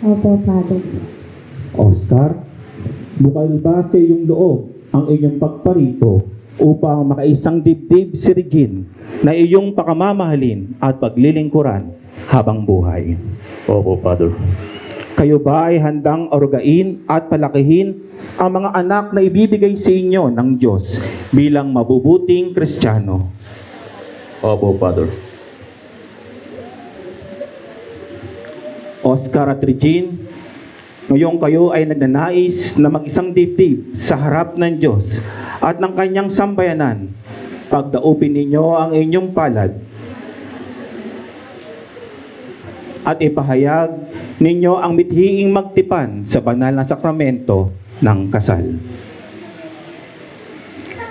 Opo, Father. Oscar, bukal ba sa iyong loob ang inyong pagparito upang makaisang dibdib si Regine na iyong pakamamahalin at paglilingkuran habang buhay? Opo, Father. Kayo ba ay handang arugain at palakihin ang mga anak na ibibigay sa inyo ng Diyos bilang mabubuting Kristiyano? Opo, Father. Oscar at Regine, ngayong kayo ay nagnanais na mag-isang dibdib sa harap ng Diyos at ng kanyang sambayanan, pagdaupin ninyo ang inyong palad at ipahayag ninyo ang mithiing magtipan sa banal na sakramento ng kasal.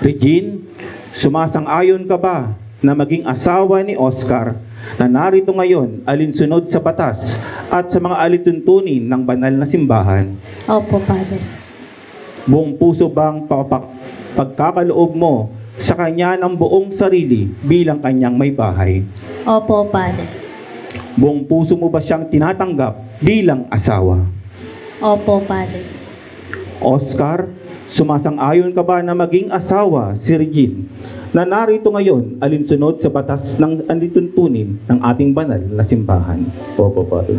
Regine, sumasang-ayon ka ba na maging asawa ni Oscar na narito ngayon alinsunod sa batas at sa mga alituntunin ng banal na simbahan? Opo, Father. Buong puso bang pagkakaloob mo sa kanya ng buong sarili bilang kanyang may bahay? Opo, Father. Buong puso mo ba siyang tinatanggap bilang asawa? Opo, Father. Oscar, sumasang-ayon ka ba na maging asawa si Regine na narito ngayon alinsunod sa batas ng alituntunin ng ating banal na simbahan? Opo, Father.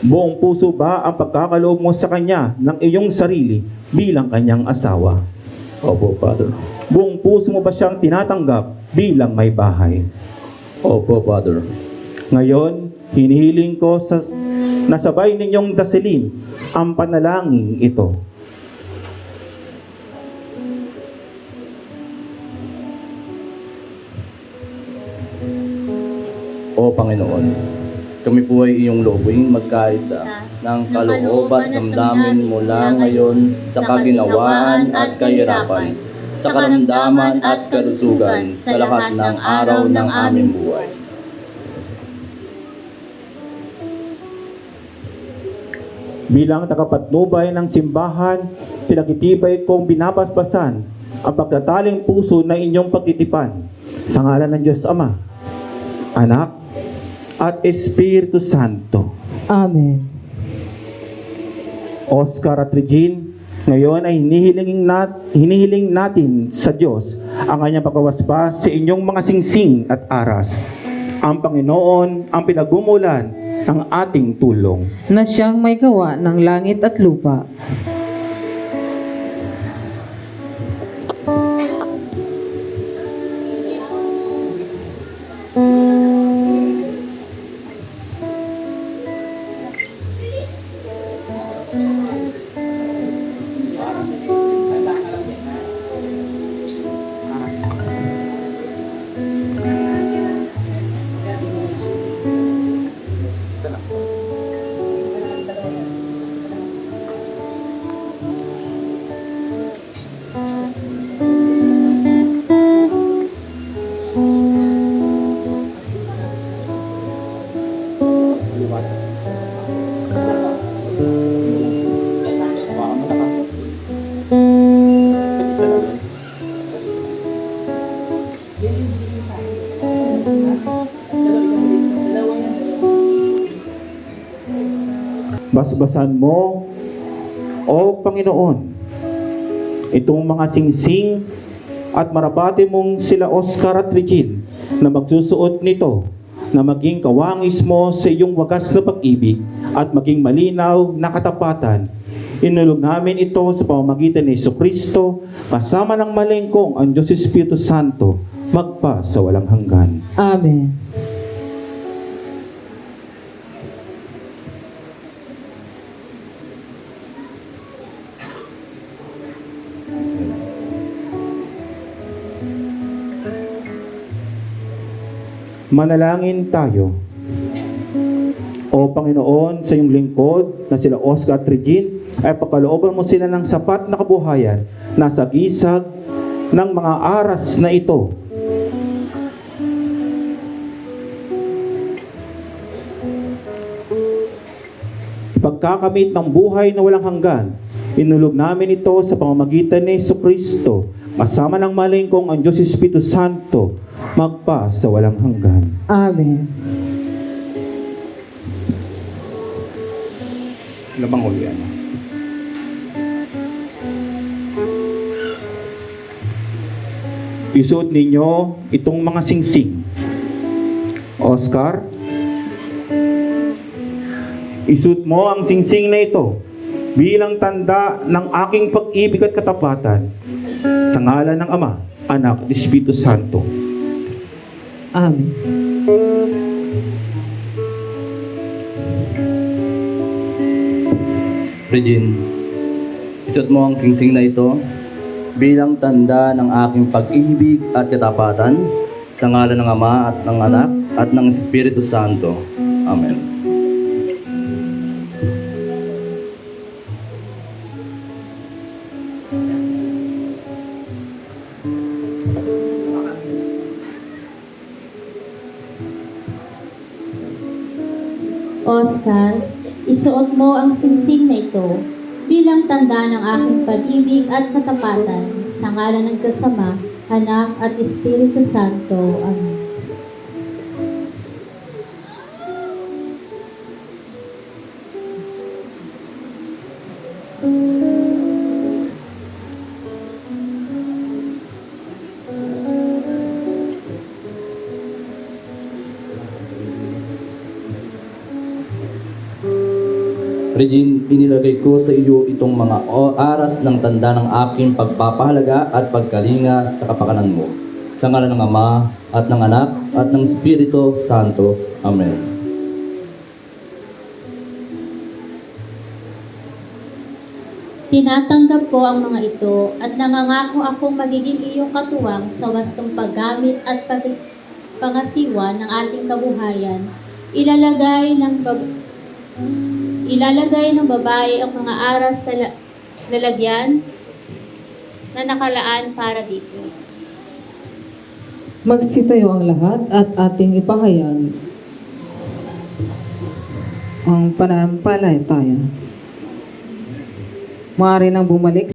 Buong puso ba ang pagkakaloob mo sa kanya ng iyong sarili bilang kanyang asawa? Opo, Father. Buong puso mo ba siyang tinatanggap bilang may bahay? Opo, Father. Ngayon, hinihiling ko sa nasabay ninyong dasalin ang panalangin ito. O Panginoon, kami po ay iyong loobing magkaisa ng kaloob at damdamin mula ngayon sa kaginawaan at kahirapan, sa karamdaman at kalusugan sa lahat ng araw ng aming buhay. Bilang takapatnubay ng simbahan, pinagtitibay kong binabasbasan ang pagtataling puso na inyong pagtitipan sa ngalan ng Diyos Ama, Anak, at Espiritu Santo. Amen. Oscar at Regine, ngayon ay hinihiling natin sa Diyos ang kanyang pagkawaspas sa inyong mga singsing at aras. Ang Panginoon ang pinagmumulan ng ating tulong. Na siyang may gawa ng langit at lupa. Basbasan mo, O Panginoon, itong mga singsing at marabate mong sila Oscar at Regine na magsusuot nito, na maging kawangis mo sa iyong wagas na pag-ibig at maging malinaw na katapatan. Inulog namin ito sa pamamagitan ni Jesucristo, kasama ng malengkong ang Diyos Espiritu Santo, magpa sa walang hanggan. Amen. Manalangin tayo. O Panginoon, sa iyong lingkod na sila Oscar at Regine, ay pagkalooban mo sila ng sapat na kabuhayan na sagisag ng mga aras na ito. Pagkakamit ng buhay na walang hanggan, inulog namin ito sa pamamagitan ni Jesucristo, kasama ng malingkong ang Diyos Espiritu Santo, magpa sa walang hanggan. Amen. Ano bang huli ano? Isuot ninyo itong mga singsing. Oscar, isuot mo ang singsing na ito bilang tanda ng aking pag-ibig at katapatan sa ngalan ng Ama, Anak, at Espiritu Santo. Amen. Regine, isuot mo ang singsing na ito bilang tanda ng aking pag-ibig at katapatan sa ngalan ng Ama at ng Anak at ng Espiritu Santo. Amen. Oscar, isuot mo ang singsing na ito bilang tanda ng aking pag-ibig at katapatan sa ngalan ng Diyos Ama, Anak at Espiritu Santo. Amen. Regine, inilagay ko sa iyo itong mga aras ng tanda ng aking pagpapahalaga at pagkalinga sa kapakanan mo. Sa ngalan ng Ama at ng Anak at ng Espiritu Santo. Amen. Tinatanggap ko ang mga ito at nangangako akong magiging iyong katuwang sa wastong paggamit at pangasiwa ng ating kabuhayan. Ilalagay ng babae ang mga aras sa lalagyan na nakalaan para dito. Magsitayo ang lahat at ating ipahayag ang pananampalataya. Maaari nang bumalik